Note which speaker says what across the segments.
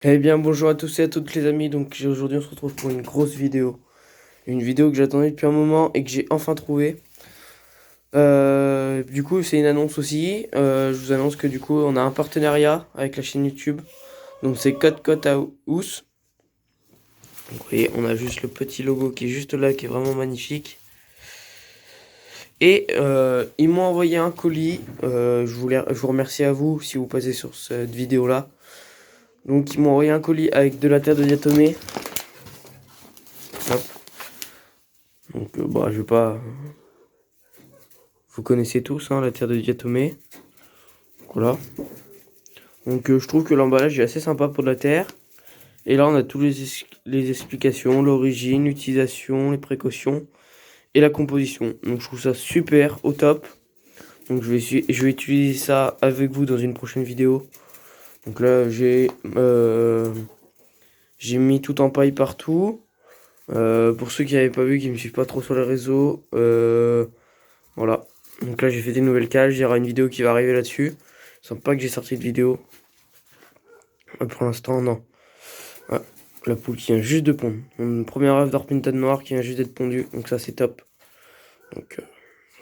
Speaker 1: Eh bien, bonjour à tous et à toutes les amis. Donc, aujourd'hui, on se retrouve pour une grosse vidéo. Une vidéo que j'attendais depuis un moment et que j'ai enfin trouvée. Du coup, c'est une annonce aussi. Je vous annonce que du coup, on a un partenariat avec la chaîne YouTube. Donc, c'est Code Cote à Ous. Donc, vous voyez, on a juste le petit logo qui est juste là, qui est vraiment magnifique. Et ils m'ont envoyé un colis. Je vous remercie à vous si vous passez sur cette vidéo-là. Donc, ils m'ont envoyé un colis avec de la terre de diatomée. Hop. Donc, bah, je vais pas. Vous connaissez tous hein, la terre de diatomée. Voilà. Donc je trouve que l'emballage est assez sympa pour de la terre. Et là on a tous les explications, l'origine, l'utilisation, les précautions et la composition. Donc je trouve ça super, au top. Donc je vais utiliser ça avec vous dans une prochaine vidéo. Donc là j'ai mis tout en paille partout. Pour ceux qui n'avaient pas vu, qui ne me suivent pas trop sur les réseaux, voilà. Donc là j'ai fait des nouvelles cages, il y aura une vidéo qui va arriver là-dessus. Je sens pas que j'ai sorti de vidéo. Pour l'instant, non. Ah, la poule qui vient juste de pondre. Une première œuf d'Orpington noir qui vient juste d'être pondue. Donc ça, c'est top. Donc,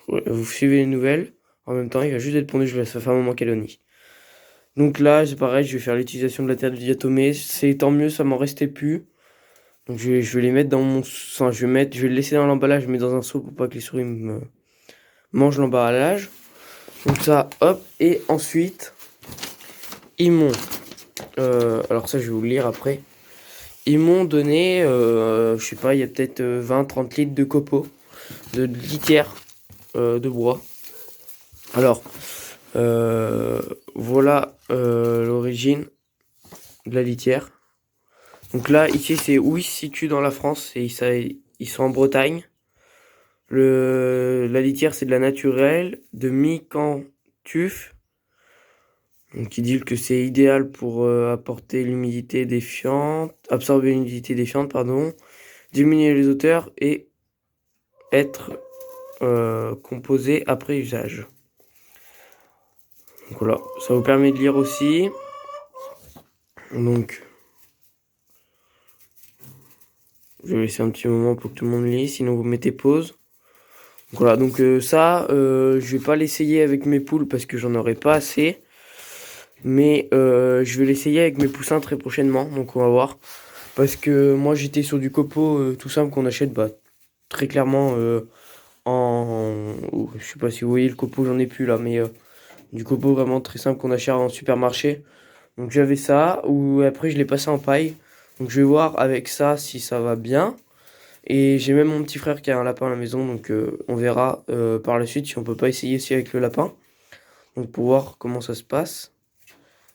Speaker 1: ouais, vous suivez les nouvelles. En même temps, il va juste d'être pondu. Ça fait un moment qu'elle est au nid. Donc là, c'est pareil. Je vais faire l'utilisation de la terre de diatomée. C'est tant mieux, ça m'en restait plus. Donc je vais les mettre dans mon... Enfin, je vais le laisser dans l'emballage, mais dans un seau pour pas que les souris me mangent l'emballage. Donc ça, hop. Et ensuite, ils m'ont... alors ça, je vais vous le lire après. Ils m'ont donné, je sais pas, il y a peut-être 20-30 litres de copeaux, de litière de bois. Alors, euh, voilà l'origine de la litière. Donc là, ici, c'est où ils se situent dans la France. Ils sont en Bretagne. La litière, c'est de la naturelle, de Micanthus. Donc ils disent que c'est idéal pour apporter l'humidité défiante, absorber l'humidité défiante, pardon, diminuer les hauteurs et être composé après usage. Donc voilà, ça vous permet de lire aussi. Donc, je vais laisser un petit moment pour que tout le monde lise, sinon vous mettez pause. Donc voilà, donc ça, je vais pas l'essayer avec mes poules parce que j'en aurai pas assez. Mais je vais l'essayer avec mes poussins très prochainement, donc on va voir. Parce que moi j'étais sur du copeau tout simple qu'on achète bah, très clairement je sais pas si vous voyez le copeau, j'en ai plus là, mais du copeau vraiment très simple qu'on achète en supermarché. Donc j'avais ça, ou après je l'ai passé en paille. Donc je vais voir avec ça si ça va bien. Et j'ai même mon petit frère qui a un lapin à la maison, donc on verra par la suite si on peut pas essayer aussi avec le lapin. Donc pour voir comment ça se passe,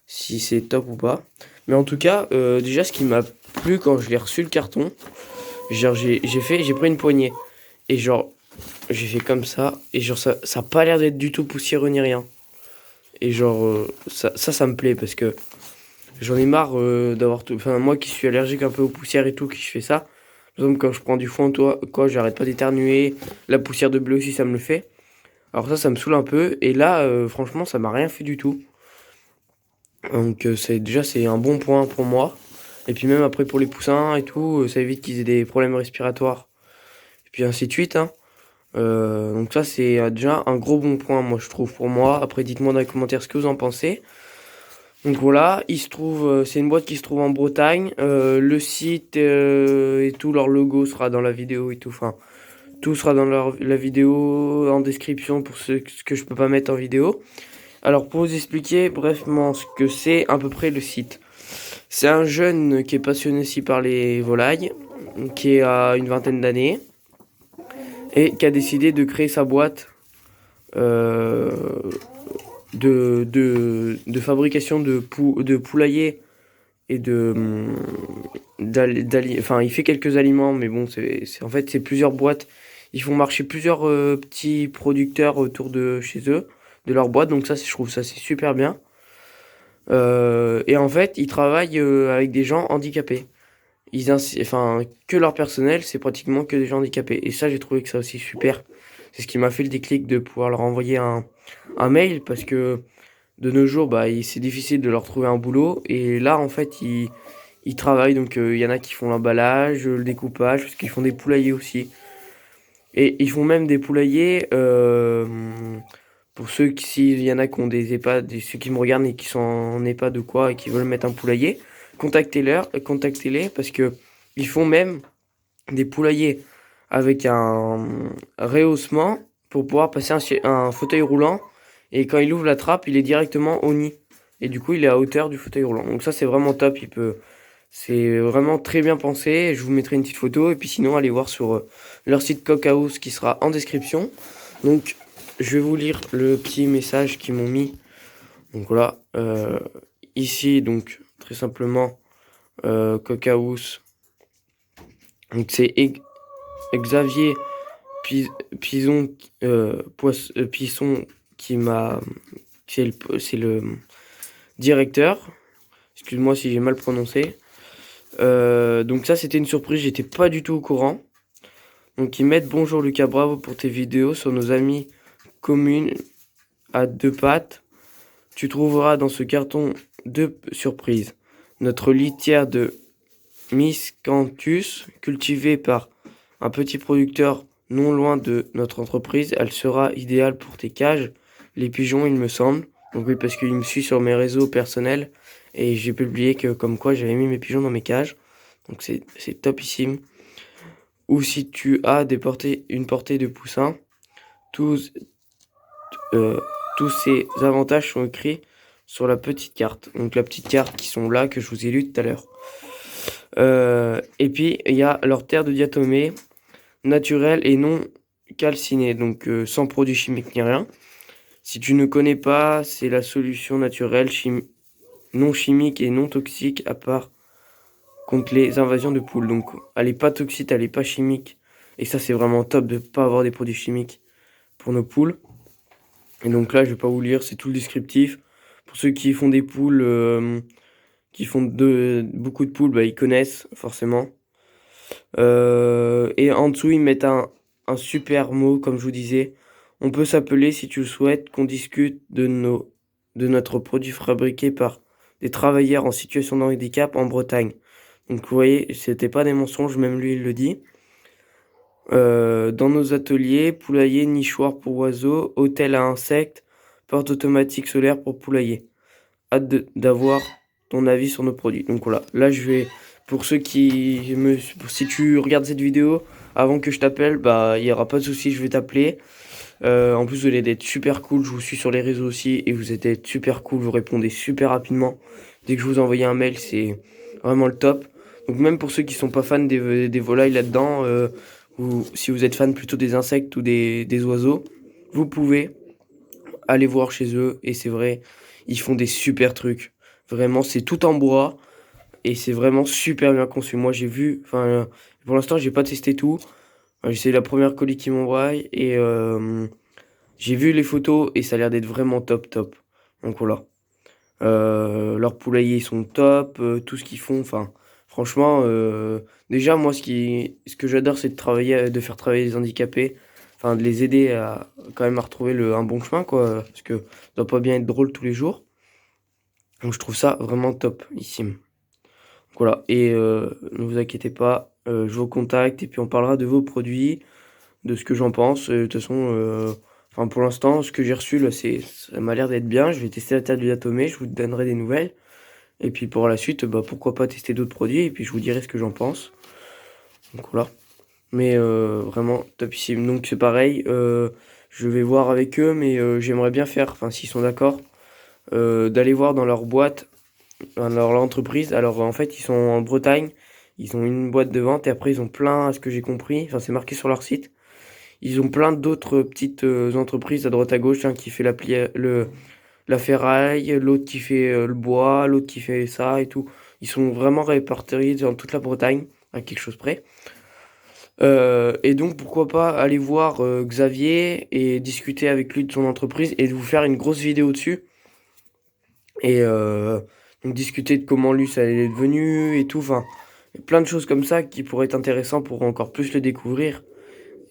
Speaker 1: si c'est top ou pas. Mais en tout cas, déjà ce qui m'a plu quand je l'ai reçu le carton, genre j'ai pris une poignée. Et genre, j'ai fait comme ça, et genre ça a pas l'air d'être du tout poussiéreux ni rien. Et genre, ça me plaît parce que j'en ai marre d'avoir tout. Enfin, moi qui suis allergique un peu aux poussières et tout, qui je fais ça. Par exemple, quand je prends du foin, toi, quoi, j'arrête pas d'éternuer. La poussière de bleu aussi, ça me le fait. Alors ça me saoule un peu. Et là, franchement, ça m'a rien fait du tout. Donc c'est un bon point pour moi. Et puis même après pour les poussins et tout, ça évite qu'ils aient des problèmes respiratoires. Et puis ainsi de suite, hein. Donc ça c'est déjà un gros bon point, moi je trouve pour moi. Après, dites-moi dans les commentaires ce que vous en pensez. Donc voilà, c'est une boîte qui se trouve en Bretagne. Le site et tout, leur logo sera dans la vidéo et tout. Enfin, tout sera dans la vidéo en description pour ce que je peux pas mettre en vidéo. Alors pour vous expliquer brièvement ce que c'est à peu près le site. C'est un jeune qui est passionné aussi par les volailles, qui a une vingtaine d'années et qui a décidé de créer sa boîte euh, de fabrication de poulailler et enfin il fait quelques aliments mais bon en fait c'est plusieurs boîtes. Ils font marcher plusieurs petits producteurs autour de chez eux, de leur boîte, donc ça je trouve ça c'est super bien. Et en fait ils travaillent avec des gens handicapés. Enfin que leur personnel c'est pratiquement que des gens handicapés, et ça j'ai trouvé que ça aussi super. C'est ce qui m'a fait le déclic de pouvoir leur envoyer un mail, parce que de nos jours, bah, c'est difficile de leur trouver un boulot. Et là, en fait, ils travaillent. Donc, il y en a qui font l'emballage, le découpage, parce qu'ils font des poulaillers aussi. Et ils font même des poulaillers pour ceux qui, s'il y en a qui ont des EHPAD, ceux qui me regardent et qui sont en EHPAD ou quoi et qui veulent mettre un poulailler, contactez-les parce que ils font même des poulaillers avec un rehaussement pour pouvoir passer un fauteuil roulant. Et quand il ouvre la trappe, il est directement au nid. Et du coup, il est à hauteur du fauteuil roulant. Donc ça, c'est vraiment top. C'est vraiment très bien pensé. Je vous mettrai une petite photo. Et puis sinon, allez voir sur leur site Cockhouse qui sera en description. Donc, je vais vous lire le petit message qu'ils m'ont mis. Donc voilà. Ici, donc, très simplement, Cockhouse. Donc c'est Xavier Pison qui m'a... C'est le directeur. Excuse-moi si j'ai mal prononcé. Donc ça, c'était une surprise, j'étais pas du tout au courant. Donc ils mettent: bonjour Lucas, bravo pour tes vidéos sur nos amis communes à deux pattes. Tu trouveras dans ce carton deux surprises. Notre litière de Miscanthus, cultivée par un petit producteur non loin de notre entreprise. Elle sera idéale pour tes cages, les pigeons, il me semble. Donc oui, parce qu'il me suit sur mes réseaux personnels. Et j'ai publié que comme quoi j'avais mis mes pigeons dans mes cages. Donc c'est topissime. Ou si tu as une portée de poussins, tous, tous ces avantages sont écrits sur la petite carte. Donc la petite carte qui sont là, que je vous ai lu tout à l'heure. Et puis il y a leur terre de diatomée, naturelle et non calcinée, donc sans produits chimiques ni rien. Si tu ne connais pas, c'est la solution naturelle, non chimique et non toxique à part contre les invasions de poules. Donc elle est pas toxique, elle est pas chimique. Et ça, c'est vraiment top de ne pas avoir des produits chimiques pour nos poules. Et donc là, je vais pas vous lire, c'est tout le descriptif. Pour ceux qui font des poules, qui font beaucoup de poules, bah, ils connaissent forcément. Et en dessous, ils mettent un super mot, comme je vous disais. On peut s'appeler, si tu le souhaites, qu'on discute de notre produit fabriqué par des travailleurs en situation de handicap en Bretagne. Donc vous voyez, c'était pas des mensonges, même lui il le dit. Dans nos ateliers, poulailler, nichoir pour oiseaux, hôtel à insectes, porte automatique solaire pour poulailler. Hâte d'avoir ton avis sur nos produits. Donc voilà, là je vais, pour ceux si tu regardes cette vidéo avant que je t'appelle, bah il n'y aura pas de souci, je vais t'appeler. En plus, vous allez être super cool, je vous suis sur les réseaux aussi et vous êtes super cool, vous répondez super rapidement. Dès que je vous envoie un mail, c'est vraiment le top. Donc même pour ceux qui sont pas fans des volailles là-dedans, ou si vous êtes fan plutôt des insectes ou des oiseaux, vous pouvez aller voir chez eux. Et c'est vrai, ils font des super trucs. Vraiment, c'est tout en bois et c'est vraiment super bien conçu. Moi, j'ai vu, enfin, pour l'instant, j'ai pas testé tout. C'est la première colis qu'ils m'envoient et j'ai vu les photos et ça a l'air d'être vraiment top top. Donc voilà. Leurs poulaillers sont top, tout ce qu'ils font, enfin franchement, déjà moi ce que j'adore c'est de faire travailler les handicapés, enfin de les aider à quand même à retrouver un bon chemin quoi, parce que ça doit pas bien être drôle tous les jours. Donc je trouve ça vraiment top ici. Donc, voilà, et ne vous inquiétez pas, je vous contacte et puis on parlera de vos produits, de ce que j'en pense. De toute façon, enfin pour l'instant, ce que j'ai reçu là, ça m'a l'air d'être bien. Je vais tester la terre du diatomée, je vous donnerai des nouvelles. Et puis pour la suite, bah pourquoi pas tester d'autres produits et puis je vous dirai ce que j'en pense. Donc voilà. Mais vraiment topissime. Donc c'est pareil, je vais voir avec eux, mais j'aimerais bien faire, enfin s'ils sont d'accord, d'aller voir dans leur boîte, dans leur entreprise. Alors en fait, ils sont en Bretagne, ils ont une boîte de vente et après ils ont plein, à ce que j'ai compris, enfin c'est marqué sur leur site. Ils ont plein d'autres petites entreprises à droite à gauche, hein, qui fait la ferraille, l'autre qui fait le bois, l'autre qui fait ça et tout. Ils sont vraiment répartis dans toute la Bretagne, à quelque chose près. Et donc pourquoi pas aller voir Xavier et discuter avec lui de son entreprise et de vous faire une grosse vidéo dessus. Et donc discuter de comment lui ça est devenu et tout. Enfin, plein de choses comme ça qui pourraient être intéressantes pour encore plus le découvrir.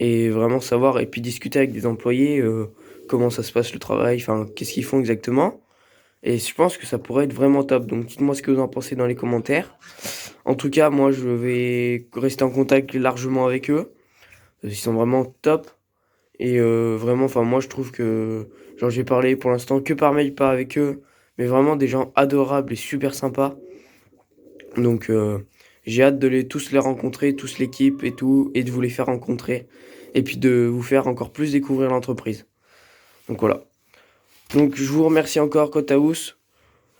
Speaker 1: Et vraiment savoir, et puis discuter avec des employés, comment ça se passe le travail, enfin, qu'est-ce qu'ils font exactement. Et je pense que ça pourrait être vraiment top. Donc dites-moi ce que vous en pensez dans les commentaires. En tout cas, moi je vais rester en contact largement avec eux. Ils sont vraiment top. Et vraiment, enfin moi je trouve que genre j'ai parlé pour l'instant que par mail, pas avec eux. Mais vraiment des gens adorables et super sympas. Donc j'ai hâte de tous les rencontrer, tous l'équipe et tout, et de vous les faire rencontrer. Et puis de vous faire encore plus découvrir l'entreprise. Donc voilà. Donc je vous remercie encore Cotaous.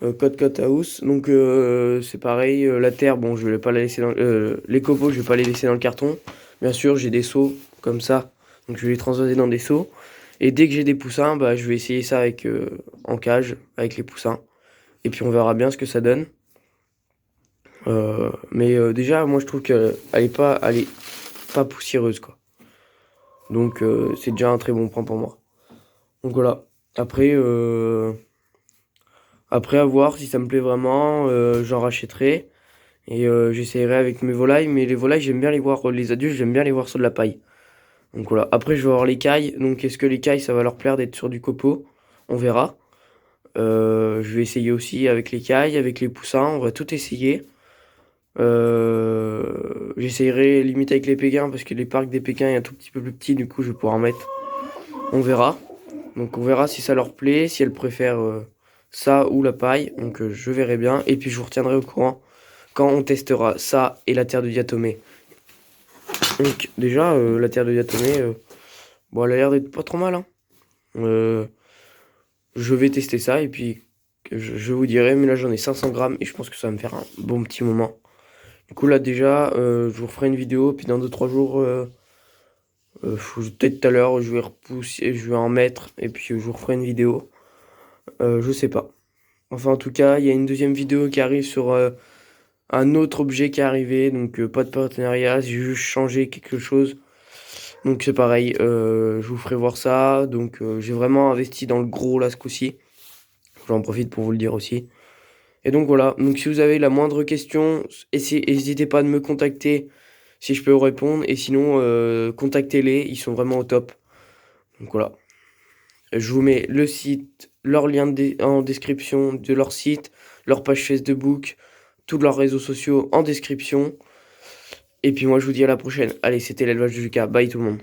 Speaker 1: Code Cotaous. Donc c'est pareil, la terre, bon je vais pas la laisser dans les copeaux, je vais pas les laisser dans le carton. Bien sûr, j'ai des seaux comme ça. Donc je vais les transvaser dans des seaux. Et dès que j'ai des poussins, bah je vais essayer ça avec en cage avec les poussins. Et puis on verra bien ce que ça donne. Mais déjà, moi je trouve elle est pas poussiéreuse quoi. Donc c'est déjà un très bon point pour moi. Donc voilà. Après, après à voir si ça me plaît vraiment, j'en rachèterai. Et j'essayerai avec mes volailles. Mais les volailles, j'aime bien les voir, les adultes, j'aime bien les voir sur de la paille. Donc voilà. Après, je vais voir les cailles. Donc est-ce que les cailles, ça va leur plaire d'être sur du copeau? On verra. Je vais essayer aussi avec les cailles, avec les poussins. On va tout essayer. J'essayerai limite avec les pékins parce que les parcs des pékins est un tout petit peu plus petit, du coup je vais pouvoir en mettre. On verra. Donc on verra si ça leur plaît, si elles préfèrent ça ou la paille. Donc je verrai bien. Et puis je vous retiendrai au courant quand on testera ça et la terre de diatomée. Donc déjà la terre de diatomée, bon elle a l'air d'être pas trop mal, hein. Je vais tester ça et puis je vous dirai. Mais là j'en ai 500 grammes et je pense que ça va me faire un bon petit moment. Du coup là déjà, je vous referai une vidéo, puis dans 2-3 jours, peut-être tout à l'heure, je vais repousser, je vais en mettre, et puis je vous referai une vidéo. Je sais pas. Enfin en tout cas, il y a une deuxième vidéo qui arrive sur un autre objet qui est arrivé, donc pas de partenariat, j'ai juste changé quelque chose. Donc c'est pareil, je vous ferai voir ça. Donc j'ai vraiment investi dans le gros là ce coup-ci. J'en profite pour vous le dire aussi. Et donc voilà, donc si vous avez la moindre question, n'hésitez pas à me contacter si je peux vous répondre. Et sinon, contactez-les, ils sont vraiment au top. Donc voilà, je vous mets le site, leur lien en description de leur site, leur page Facebook, tous leurs réseaux sociaux en description. Et puis moi je vous dis à la prochaine. Allez, c'était l'élevage de Lucas, bye tout le monde.